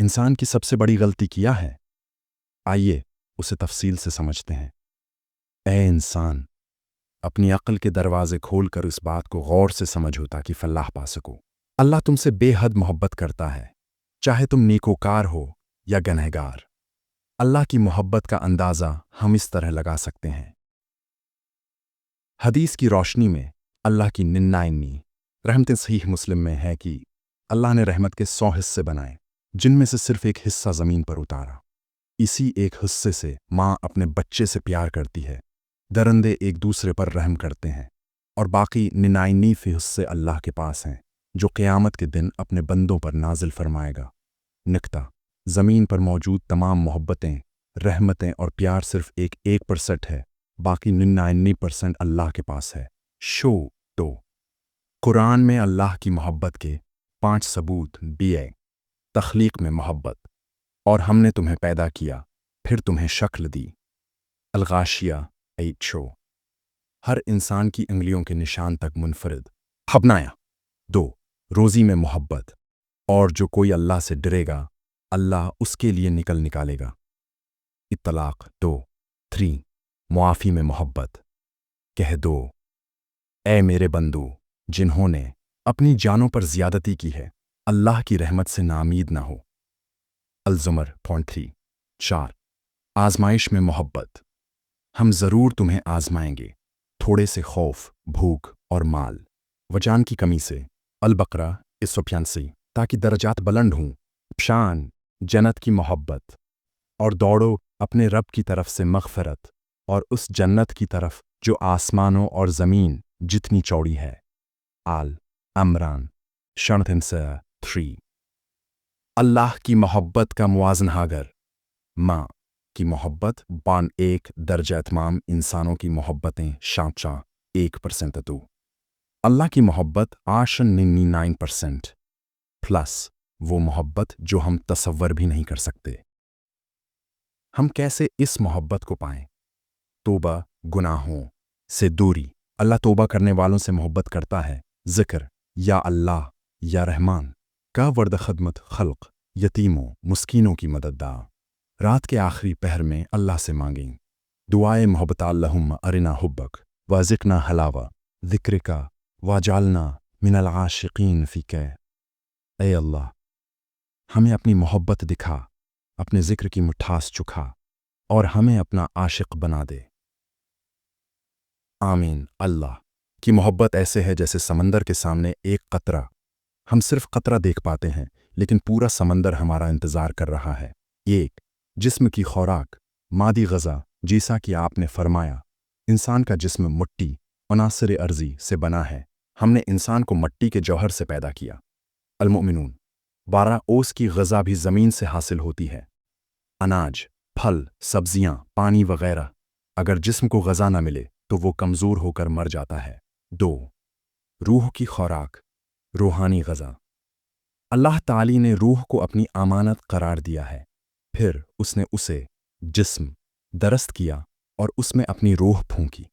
انسان کی سب سے بڑی غلطی کیا ہے؟ آئیے اسے تفصیل سے سمجھتے ہیں۔ اے انسان، اپنی عقل کے دروازے کھول کر اس بات کو غور سے سمجھو تاکہ فلاح پا سکو۔ اللہ تم سے بے حد محبت کرتا ہے، چاہے تم نیکوکار ہو یا گنہگار۔ اللہ کی محبت کا اندازہ ہم اس طرح لگا سکتے ہیں۔ حدیث کی روشنی میں اللہ کی 99 رحمتیں صحیح مسلم میں ہے کہ اللہ نے رحمت کے 100 حصے بنائے، جن میں سے صرف ایک حصہ زمین پر اتارا۔ اسی ایک حصے سے ماں اپنے بچے سے پیار کرتی ہے، درندے ایک دوسرے پر رحم کرتے ہیں، اور باقی 99 حصے اللہ کے پاس ہیں جو قیامت کے دن اپنے بندوں پر نازل فرمائے گا۔ نکتہ: زمین پر موجود تمام محبتیں، رحمتیں اور پیار صرف 1% ہے، باقی 99% اللہ کے پاس ہے۔ شو 2 قرآن میں اللہ کی محبت کے 5 ثبوت دیے۔ تخلیق میں محبت، اور ہم نے تمہیں پیدا کیا پھر تمہیں شکل دی۔ الغاشیہ 8 شو ہر انسان کی انگلیوں کے نشان تک منفرد۔ حبنایا 2 روزی میں محبت، اور جو کوئی اللہ سے ڈرے گا اللہ اس کے لیے نکالے گا۔ اطلاق 3 معافی میں محبت، کہہ دو اے میرے بندو جنہوں نے اپنی جانوں پر زیادتی کی ہے، اللہ کی رحمت سے ناامید نہ ہو۔ الزمر 4 آزمائش میں محبت، ہم ضرور تمہیں آزمائیں گے، تھوڑے سے خوف، بھوک اور مال و جان کی کمی سے۔ البقرہ 185 تاکہ درجات بلند ہوں۔ شان جنت کی محبت، اور دوڑو اپنے رب کی طرف سے مغفرت اور اس جنت کی طرف جو آسمانوں اور زمین جتنی چوڑی ہے۔ آل عمران 3 اللہ کی محبت کا موازنہ اگر ماں کی محبت بان 1 درجہ اتمام انسانوں کی محبتیں 1% تو اللہ کی محبت 99% پلس وہ محبت جو ہم تصور بھی نہیں کر سکتے۔ ہم کیسے اس محبت کو پائیں؟ توبہ، گناہوں سے دوری۔ اللہ توبہ کرنے والوں سے محبت کرتا ہے۔ ذکر یا اللہ یا رحمان کا ورد خدمت خلق، یتیموں، مسکینوں کی مدد دا۔ رات کے آخری پہر میں اللہ سے مانگیں دعائے محبت، اللہم ارنا حبک وازقنا حلاوہ ذکرکا واجعلنا من العاشقین فیک۔ اے اللہ، ہمیں اپنی محبت دکھا، اپنے ذکر کی مٹھاس چکھا اور ہمیں اپنا عاشق بنا دے۔ آمین۔ اللہ کی محبت ایسے ہے جیسے سمندر کے سامنے ایک قطرہ۔ ہم صرف قطرہ دیکھ پاتے ہیں لیکن پورا سمندر ہمارا انتظار کر رہا ہے۔ ایک جسم کی خوراک، مادی غذا، جیسا کہ آپ نے فرمایا انسان کا جسم مٹی، عناصر ارضی سے بنا ہے، ہم نے انسان کو مٹی کے جوہر سے پیدا کیا۔ المؤمنون 12 اوس کی غذا بھی زمین سے حاصل ہوتی ہے، اناج، پھل، سبزیاں، پانی وغیرہ۔ اگر جسم کو غذا نہ ملے تو وہ کمزور ہو کر مر جاتا ہے۔ 2 روح کی خوراک، روحانی غذا۔ اللہ تعالی نے روح کو اپنی امانت قرار دیا ہے، پھر اس نے اسے جسم درست کیا اور اس میں اپنی روح پھونکی۔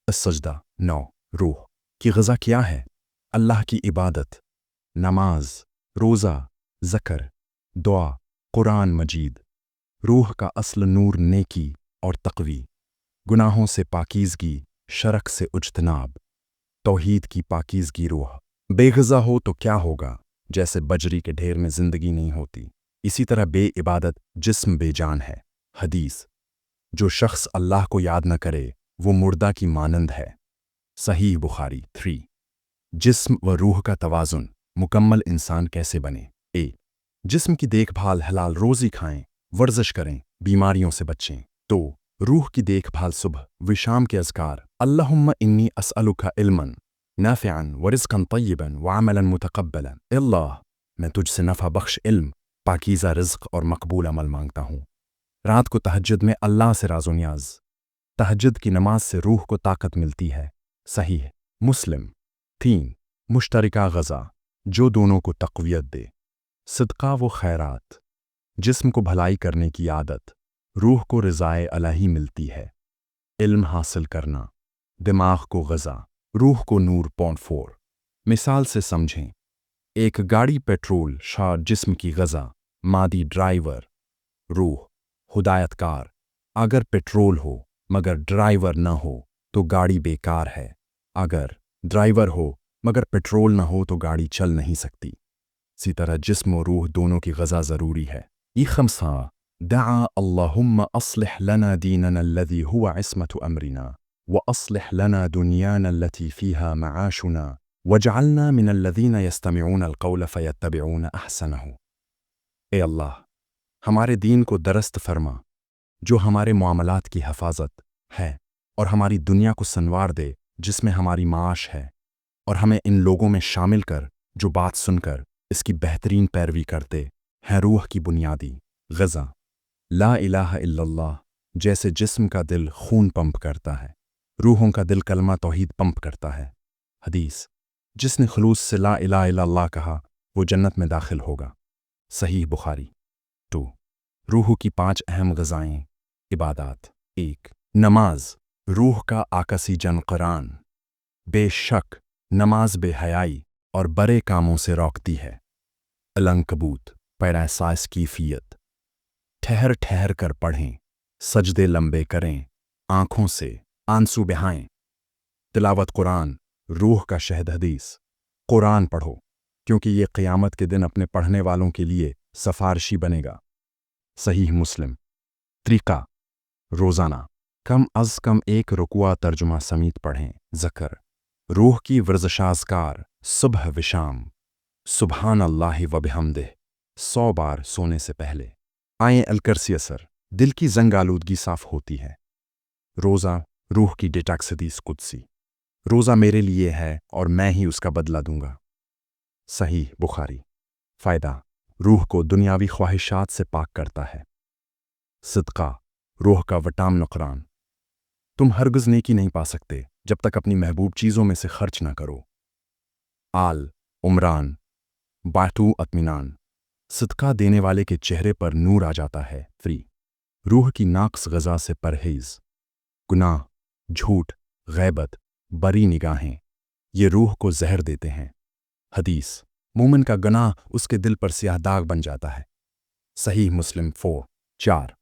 السجدہ 9 روح کی غذا کیا ہے؟ اللہ کی عبادت، نماز، روزہ، ذکر، دعا، قرآن مجید۔ روح کا اصل نور نیکی اور تقوی، گناہوں سے پاکیزگی، شرک سے اجتناب، توحید کی پاکیزگی۔ روح بے غذا ہو تو کیا ہوگا؟ جیسے بجری کے ڈھیر میں زندگی نہیں ہوتی، اسی طرح بے عبادت جسم بے جان ہے۔ حدیث: جو شخص اللہ کو یاد نہ کرے وہ مردہ کی مانند ہے۔ صحیح بخاری 3 جسم و روح کا توازن، مکمل انسان کیسے بنے؟ جسم کی دیکھ بھال، حلال روزی کھائیں، ورزش کریں، بیماریوں سے بچیں۔ تو روح کی دیکھ بھال صبح و شام کے اذکار، اللہم انی اسألک علما نافعا ورزقا طیبا وعملا متقبلا۔ اللہ، میں تجھ سے نفع بخش علم، پاکیزہ رزق اور مقبول عمل مانگتا ہوں۔ رات کو تہجد میں اللہ سے راز و نیاز، تہجد کی نماز سے روح کو طاقت ملتی ہے۔ صحیح مسلم 3 مشترکہ غذا، جو دونوں کو تقویت دے۔ صدقہ و خیرات، جسم کو بھلائی کرنے کی عادت، روح کو رضائے الہی ملتی ہے۔ علم حاصل کرنا، دماغ کو غذا، روح کو نور۔ 4 مثال سے سمجھیں، ایک گاڑی پیٹرول شار جسم کی غذا، मादी ड्राइवर, रूह हुदायतकार। अगर पेट्रोल हो मगर ड्राइवर न हो तो गाड़ी बेकार है। अगर ड्राइवर हो मगर पेट्रोल न हो तो गाड़ी चल नहीं सकती। इसी तरह जिस्म और रूह दोनों की ग़ज़ा ज़रूरी है। ये खमसा दआ अल्लाहुम्मा अस्लिह लना दीनना अल्लज़ी हुवा इस्मतु अमरिना व अस्लिह लना दुनियाना अल्लती फ़ीहा मआशुना वजअलना मिनल्लज़ीना यस्तमिऊना अलक़ौला फ़यत्तबिऊना अहसनहु। ए अल्लाह, हमारे दीन को दरस्त फरमा जो हमारे मामलात की हिफाजत है, और हमारी दुनिया को संवार दे जिसमें हमारी माश है, और हमें इन लोगों में शामिल कर जो बात सुनकर इसकी बेहतरीन पैरवी करते हैं। रूह की बुनियादी ग़ज़ा ला इलाहा इल्लल्लाह। जैसे जिस्म का दिल खून पंप करता है, रूहों का दिल कलमा तौहीद पंप करता है। हदीस, जिसने खुलूस से ला इलाहा इल्लल्लाह कहा वो जन्नत में दाखिल होगा। सही बुखारी। 2 रूह की 5 अहम ग़ज़ाएँ। इबादात। 1 नमाज, रूह का आकसी जन कुरान। बेशक नमाज बेहयाई और बड़े कामों से रोकती है। अलंकबूत पैरा सास कीफियत। ठहर ठहर कर पढ़ें, सजदे लंबे करें, आँखों से आंसू बहाएं। तिलावत कुरान, रूह का शहद। हदीस, कुरान पढ़ो क्योंकि ये क़यामत के दिन अपने पढ़ने वालों के लिए सफारशी बनेगा। सही मुस्लिम। तरीक़ा, रोज़ाना कम अज़ कम 1 रुकुआ तर्जुमा समीत पढ़ें। ज़कर, रूह की वर्ज़शाज़कार सुबह विशाम। सुबहान अल्लाहि व बिहम्दिह 100 बार सोने से पहले। आए अलकरसी असर, दिल की जंग आलूदगी साफ़ होती है। रोज़ा रूह की डिटॉक्स। हदीस कुदसी, रोज़ा मेरे लिए है और मैं ही उसका बदला दूंगा। सही बुखारी। फ़ायदा, रूह को दुनियावी ख्वाहिशात से पाक करता है। सदका, रूह का वटाम नुकरान। तुम हरगिज़ नेकी नहीं पा सकते जब तक अपनी महबूब चीज़ों में से खर्च ना करो। आल उमरान बातू अत्मीनान, सदका देने वाले के चेहरे पर नूर आ जाता है। फ्री, रूह की नाक़्स ग़ज़ा से परहेज़। गुनाह, झूठ, ग़ैबत, बरी निगाहें ये रूह को जहर देते हैं। हदीस, मोमिन का गुनाह उसके दिल पर स्याह दाग बन जाता है। सही मुस्लिम। 4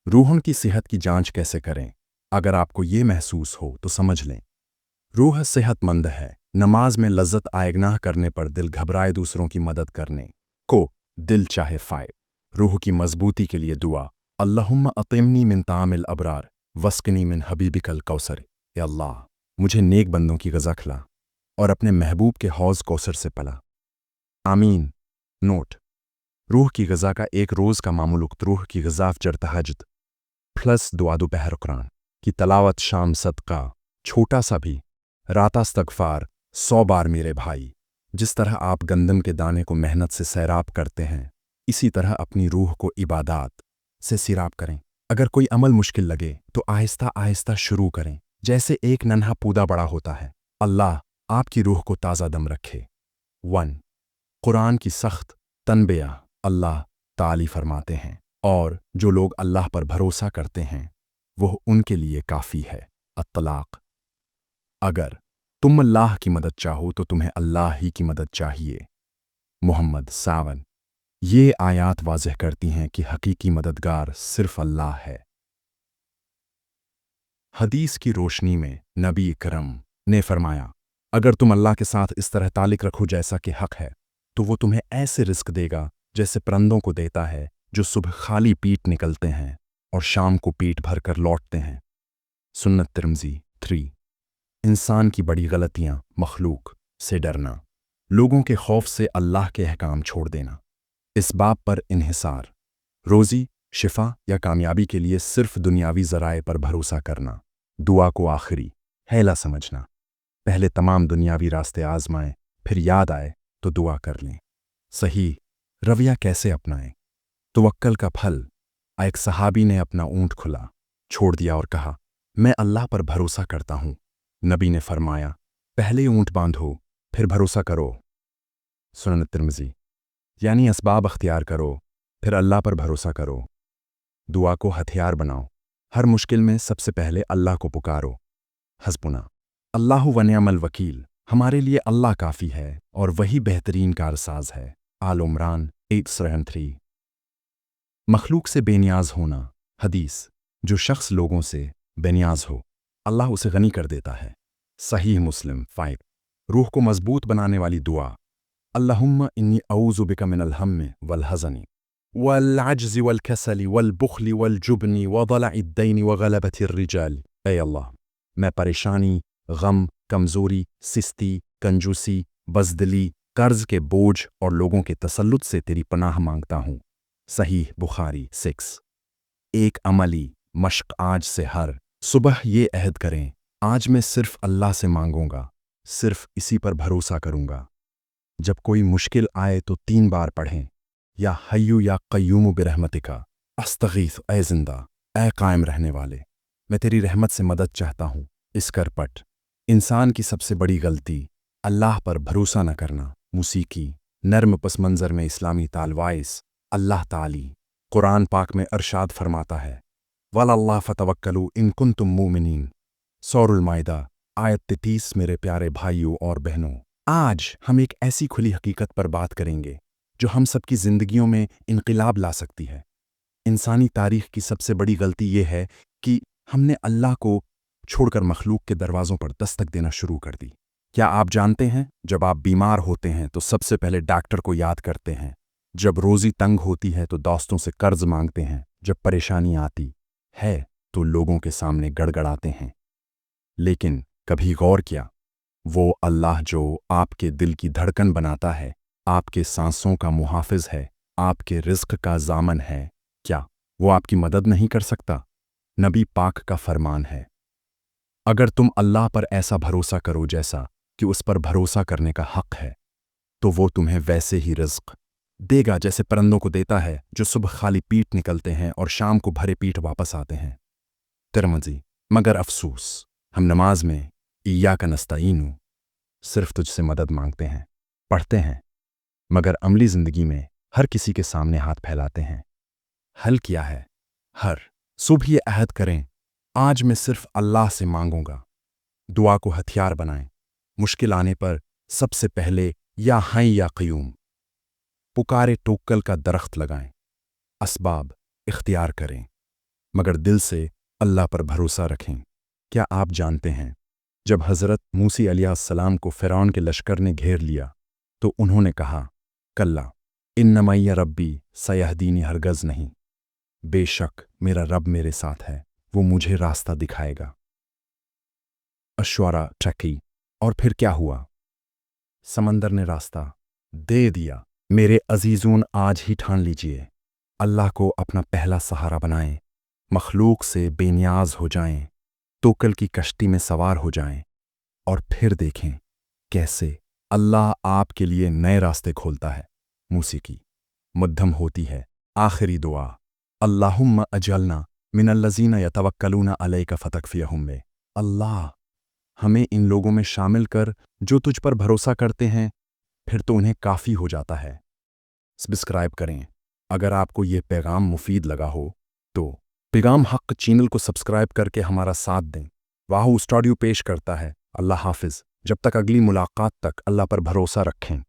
रूहों की सेहत की जांच कैसे करें। अगर आपको ये महसूस हो तो समझ लें रूह सेहतमंद है। नमाज में लज्जत आए गुनाह करने पर दिल घबराए दूसरों की मदद करने को दिल चाहे फ़ाय। रूह की मजबूती के लिए दुआ, अल्लाहुम्मा अतिमनी मिन तामिल अबरार वस्कनी मिन हबीबिकल कौसर। या अल्लाह, मुझे नेक बंदों की ग़ज़ा खिला और अपने महबूब के हौज़ कौसर से पला। आमीन। नोट, रूह की ग़ज़ा का एक रोज़ का मामूल उक्त रूह की ग़ज़ा अफ़जर तहज्जुद प्लस दुआ दोपहर कुरान की तलावत, शाम सदका छोटा सा भी, रात इस्तग़फ़ार 100 बार। मेरे भाई, जिस तरह आप गंदम के दाने को मेहनत से सैराब करते हैं इसी तरह अपनी रूह को इबादात से सिराब करें। अगर कोई अमल मुश्किल लगे तो आहिस्ता आहिस्ता शुरू करें, जैसे एक नन्हा पौधा बड़ा होता है। अल्लाह आपकी रूह को ताज़ा दम रखे। 1 कुरान की सख्त तनबिया। अल्लाह ताली फरमाते हैं, और जो लोग अल्लाह पर भरोसा करते हैं वह उनके लिए काफ़ी है। अत्तलाक़, अगर तुम अल्लाह की मदद चाहो तो तुम्हें अल्लाह ही की मदद चाहिए। मोहम्मद सावन, ये आयात वाज़ेह करती हैं कि हकीकी मददगार सिर्फ अल्लाह है। हदीस की रोशनी में नबी करम ने फरमाया, अगर तुम अल्लाह के साथ इस तरह ताल्लुक़ रखो जैसा कि हक़ है तो वो तुम्हें ऐसे रिस्क देगा जैसे परंदों को देता है जो सुबह खाली पीठ निकलते हैं और शाम को पीठ भर कर लौटते हैं। सुन्नत तिरमिज़ी 3 इंसान की बड़ी गलतियाँ, मखलूक से डरना, लोगों के खौफ से अल्लाह के अहकाम छोड़ देना, इस बाब पर इन्हिसार, रोज़ी, शिफा या कामयाबी के लिए सिर्फ दुनियावी ज़राए पर भरोसा करना, दुआ को आखिरी हैला समझना। पहले तमाम दुनियावी रास्ते आजमाएं, फिर याद आए तो दुआ कर लें। सही रवैया कैसे अपनाएं। तवक्कल का फल। एक सहाबी ने अपना ऊँट खुला छोड़ दिया और कहा, मैं अल्लाह पर भरोसा करता हूँ। नबी ने फरमाया, पहले ऊँट बांधो फिर भरोसा करो। सुनन तिरमिज़ी, यानी असबाब अख्तियार करो फिर अल्लाह पर भरोसा करो। दुआ को हथियार बनाओ, हर मुश्किल में सबसे पहले अल्लाह को पुकारो। हस्बुना अल्लाहु व निअमल वकील, हमारे लिए अल्लाह काफ़ी है और वही बेहतरीन कारसाज है। आल इमरान 8:3। मखलूक से बेनियाज होना। हदीस, जो शख्स लोगों से बेनियाज हो अल्लाह उसे गनी कर देता है। सहीह मुस्लिम 5। रूह को मजबूत बनाने वाली दुआ, अल्लाहुम्मा इन्नी अऊज़ु बिका मिनल हम्मि वल हज़नी वल अज्ज़ि वल कसली वल बुख़्लि वल जुब्नी व दलइद दैनि व गलबतिर रिजाल। ऐ अल्लाह, मैं परेशानी, गम, कमज़ोरी, सिस्ती, कंजूसी, बज़दिली, कर्ज़ के बोझ और लोगों के तसल्लुत से तेरी पनाह मांगता हूँ। सहीह बुखारी 6। एक अमली मश्क, आज से हर सुबह ये अहद करें, आज मैं सिर्फ अल्लाह से मांगूंगा, सिर्फ इसी पर भरोसा करूंगा। जब कोई मुश्किल आए तो 3 बार पढ़ें, या हय्यु या क़य्यूम बिरहमतिका अस्तगीथ, ऐ जिंदा, ऐ कायम रहने वाले, मैं तेरी रहमत से मदद चाहता हूँ। इस करपट इंसान की सबसे बड़ी गलती अल्लाह पर भरोसा न करना। मूसीकी, नर्म पस मंज़र में इस्लामी तालवाइस। अल्लाह ताली कुरान पाक में अरशाद फरमाता है, वलल्लाह फतवक्कलू इन कुंतुम मुमिनीन। सूरह माइदा आयत 33। मेरे प्यारे भाइयों और बहनों, आज हम एक ऐसी खुली हकीकत पर बात करेंगे जो हम सबकी ज़िंदगियों में इनक़िलाब ला सकती है। इंसानी तारीख़ की सबसे बड़ी गलती ये है कि हमने अल्लाह को छोड़कर मखलूक के दरवाज़ों पर दस्तक देना शुरू कर दी। क्या आप जानते हैं, जब आप बीमार होते हैं तो सबसे पहले डॉक्टर को याद करते हैं। जब रोज़ी तंग होती है तो दोस्तों से कर्ज मांगते हैं। जब परेशानी आती है तो लोगों के सामने गड़गड़ाते हैं। लेकिन कभी गौर किया, वो अल्लाह जो आपके दिल की धड़कन बनाता है, आपके सांसों का मुहाफ़िज़ है, आपके रिज़्क़ का ज़ामन है, क्या वो आपकी मदद नहीं कर सकता? नबी पाक का फरमान है, अगर तुम अल्लाह पर ऐसा भरोसा करो जैसा कि उस पर भरोसा करने का हक़ है, तो वो तुम्हें वैसे ही रिज़्क़ देगा जैसे परिंदों को देता है, जो सुबह खाली पीठ निकलते हैं और शाम को भरे पीठ वापस आते हैं। तिरमिज़ी। मगर अफसोस, हम नमाज में इय्याका नस्तईनु, सिर्फ तुझसे मदद मांगते हैं, पढ़ते हैं, मगर अमली ज़िंदगी में हर किसी के सामने हाथ फैलाते हैं। हल क्या है? हर सुबह ये अहद करें, आज मैं सिर्फ अल्लाह से मांगूंगा। दुआ को हथियार बनाएं। मुश्किल आने पर सबसे पहले या हय या क़य्यूम पुकारे टोक्कल का दरख्त लगाएं। असबाब इख्तियार करें, मगर दिल से अल्लाह पर भरोसा रखें। क्या आप जानते हैं, जब हज़रत मूसी अलैहिस्सलाम को फ़िरौन के लश्कर ने घेर लिया तो उन्होंने कहा, कल्ला इन्न मय्या रब्बी सयहदीनी, हरगज़ नहीं, बेशक मेरा रब मेरे साथ है, वो मुझे रास्ता दिखाएगा। अश्वारा ट्रकी। और फिर क्या हुआ? समंदर ने रास्ता दे दिया। मेरे अजीज़ून, आज ही ठान लीजिए, अल्लाह को अपना पहला सहारा बनाएं, मखलूक से बेनियाज हो जाएं, तोकल की कश्ती में सवार हो जाएं, और फिर देखें कैसे अल्लाह आपके लिए नए रास्ते खोलता है। मूसीकी मध्यम होती है। आखिरी दुआ, अल्लाहुम्मा अजलना मिनल्लज़ीना यतवक्कलूना अलैका फतकफ़ियहुम बे। अल्लाह, हमें इन लोगों में शामिल कर जो तुझ पर भरोसा करते हैं, फिर तो उन्हें काफ़ी हो जाता है। सब्सक्राइब करें। अगर आपको ये पैगाम मुफीद लगा हो तो पैगाम हक़ चैनल को सब्सक्राइब करके हमारा साथ दें। वाहू स्टूडियो पेश करता है। अल्लाह हाफिज़। जब तक अगली मुलाकात तक अल्लाह पर भरोसा रखें।